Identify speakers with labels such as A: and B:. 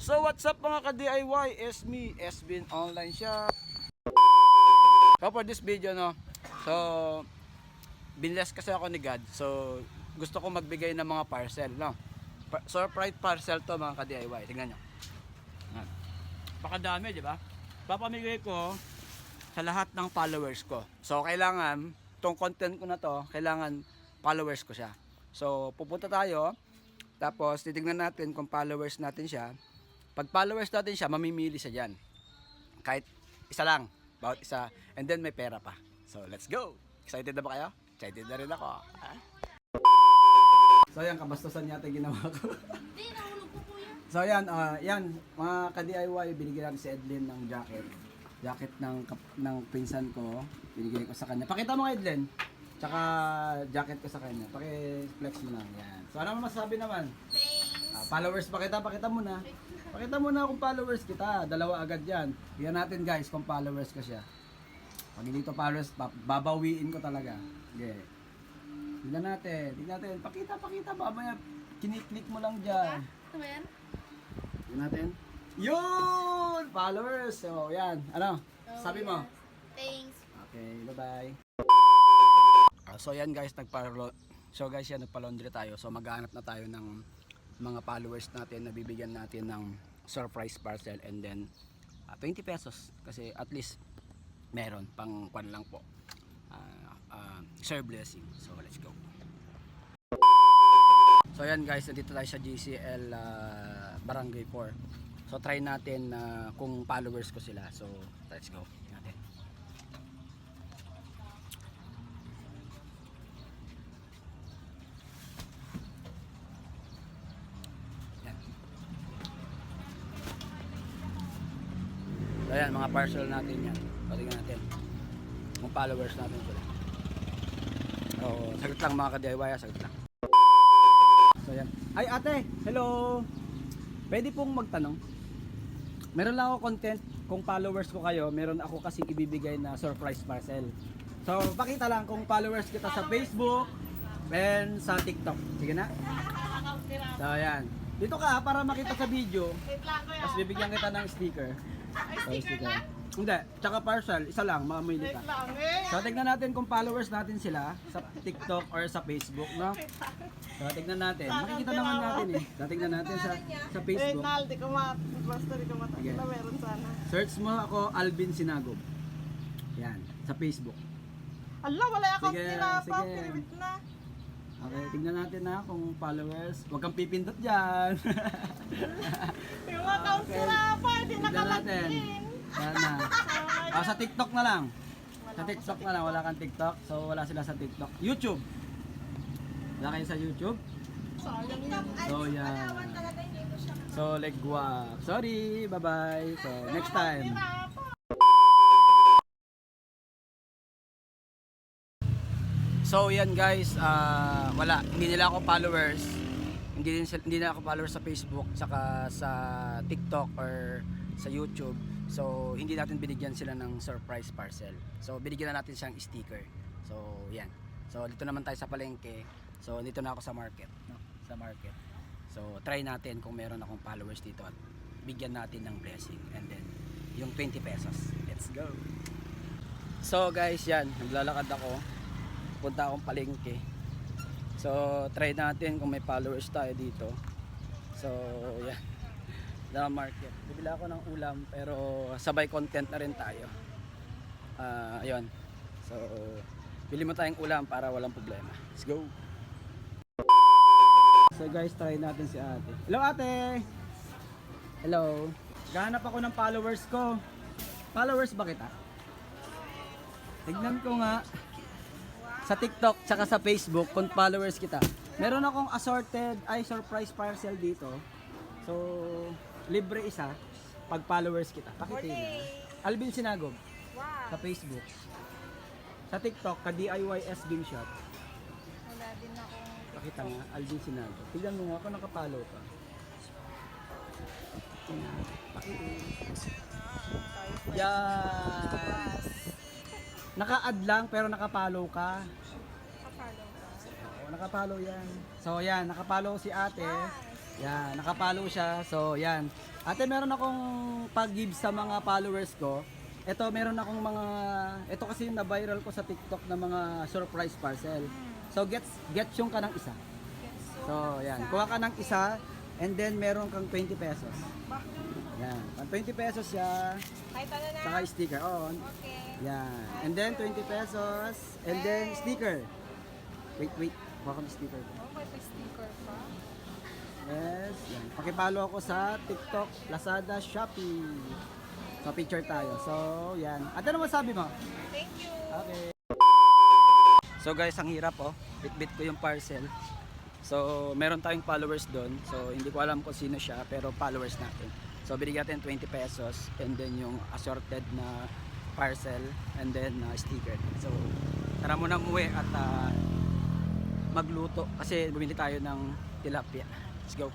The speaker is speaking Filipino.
A: So what's up mga ka-DIY? It's me, SBin Online Shop. So for this video no, so binless kasi ako ni God. So gusto ko magbigay ng mga parcel no. Surprise parcel to mga ka-DIY. Tingnan nyo. Pakadami, di ba? Papamigay ko sa lahat ng followers ko. So kailangan, tong content ko na to, kailangan followers ko siya. So pupunta tayo, tapos titignan natin kung followers natin siya. Pag followers natin siya, mamimili siya dyan. Kahit isa lang, bawat isa. And then may pera pa. So let's go! Excited na ba kayo? Excited na rin ako. So yan, kabastusan yata ginawa ko. So yan, yan mga ka-DIY, binigyan natin si Edlin ng jacket. Jacket ng pinsan ko, binigay ko sa kanya. Pakita mo Edlin. Tsaka jacket ko sa kanya. Paki-flex mo lang. Yan. So ano masasabi naman?
B: Thanks.
A: Followers, pakita mo na. Pakita mo na kung followers kita. Dalawa agad yan. Tingnan natin guys kung followers ko siya. Pag hindi to followers, babawiin ko talaga. Okay. Tingnan natin. Pakita. Mamaya, kiniklik mo lang dyan.
B: Ito ba yan?
A: Tingnan natin. Yun! Followers! So, yan. Ano? Sabi mo?
B: Thanks.
A: Okay, bye-bye. So, yan guys, nagpa-laundry tayo. So, maghahanap na tayo ng mga followers natin na bibigyan natin ng surprise parcel and then 20 pesos. Kasi at least meron pang kwan lang po. Share blessing. So, let's go. So, yan guys, nandito tayo sa GCL Barangay 4. So try natin kung followers ko sila. So let's go. Natin. Yan. So yan, mga parcel natin yan. Patingnan natin kung followers natin sila. So saglit lang mga ka-DIY, saglit lang. So yan. Ay ate, hello. Pwede pong magtanong. Meron lang ako content, kung followers ko kayo, meron ako kasing ibibigay na surprise parcel. So, pakita lang kung followers kita sa Facebook and sa TikTok. Sige na? So, ayan. Dito ka para makita sa video. Tapos bibigyan kita ng sticker.
B: Ay, sticker na?
A: Hindi, tsaka parcel, isa lang, mamili ka. So, tignan natin kung followers natin sila sa TikTok or sa Facebook, no? So, tignan natin. Makikita naman natin eh. So, tignan natin sa Facebook.
C: Di ko matakita, meron sana.
A: Search mo ako, Alvin Sinagog. Yan, sa Facebook.
C: Ala, wala account
A: Sige,
C: nila pa,
A: sige.
C: pinibit na.
A: Okay, tignan natin na kung followers. Huwag kang pipindot dyan.
C: Yung account
A: Okay.
C: nila pa, hindi
A: Tignan natin.
C: nakalagin.
A: Yan na. Sa TikTok na lang. Sa TikTok na lang, wala kang TikTok. So, wala sila sa TikTok. YouTube. Wala kayo sa YouTube?
C: Sayang yun.
A: So, yan. So, legwa. Sorry, bye-bye. So, next time. So, yan guys. Wala. Hindi nila ako followers. Hindi na ako followers sa Facebook, saka sa TikTok or sa YouTube. So, hindi natin binigyan sila ng surprise parcel. So, binigyan na natin siyang sticker. So, yan. So, dito naman tayo sa palengke. So, dito na ako sa market, no? Sa market. So, try natin kung meron akong followers dito at bigyan natin ng blessing. And then, yung 20 pesos. Let's go! So, guys, yan. Naglalakad ako. Punta akong palengke. So, try natin kung may followers tayo dito. So, yan. Na market. Bibili ako ng ulam pero sabay content na rin tayo. Ayun. So, bili mo tayong ulam para walang problema. Let's go. So guys, try natin si ate. Hello ate! Hello. Gahanap ako ng followers ko. Followers ba kita? Tignan ko nga sa TikTok tsaka sa Facebook kung followers kita. Meron akong surprise parcel dito. So, libre isa pag followers kita. Pakitin. Alvin Sinagog.
B: Wow.
A: Sa Facebook. Sa TikTok, ka-DIY SBin Shop.
B: Wala din akong
A: Pakita nga, Alvin Sinagog. Tignan mo nga kung nakapollow ka. Pakitin. Yan. Naka-add lang pero nakapollow ka.
B: kapalo.
A: Oo, nakapollow yan. So yan, nakapollow si ate. Yan, nakapalo siya. So, yan. Ate, meron akong pag-give sa mga followers ko. Ito, meron akong mga... Ito kasi yung na-viral ko sa TikTok na mga surprise parcel. So, get yung ka ng isa. So, yan. Kuha ka ng isa and then meron kang 20 pesos. Yan. 20 pesos siya.
B: Kahit ano na.
A: Saka sticker. Oo.
B: Okay.
A: Yan. And then 20 pesos. And then sticker. Wait. Kuha ko ng sticker.
B: Oh, may sticker pa.
A: Yes. Yan. Pakipalo ako sa TikTok, Lazada, Shopee. So, picture tayo. So, yan. At ano masabi mo?
B: Thank you.
A: Okay. So guys, ang hirap oh. Bit-bit ko yung parcel. So, meron tayong followers doon. So, hindi ko alam kung sino siya, pero followers natin. So, binigyan natin 20 pesos and then yung assorted na parcel and then sticker. So, tara muna umuwi at magluto kasi bumili tayo ng tilapia. Let's go.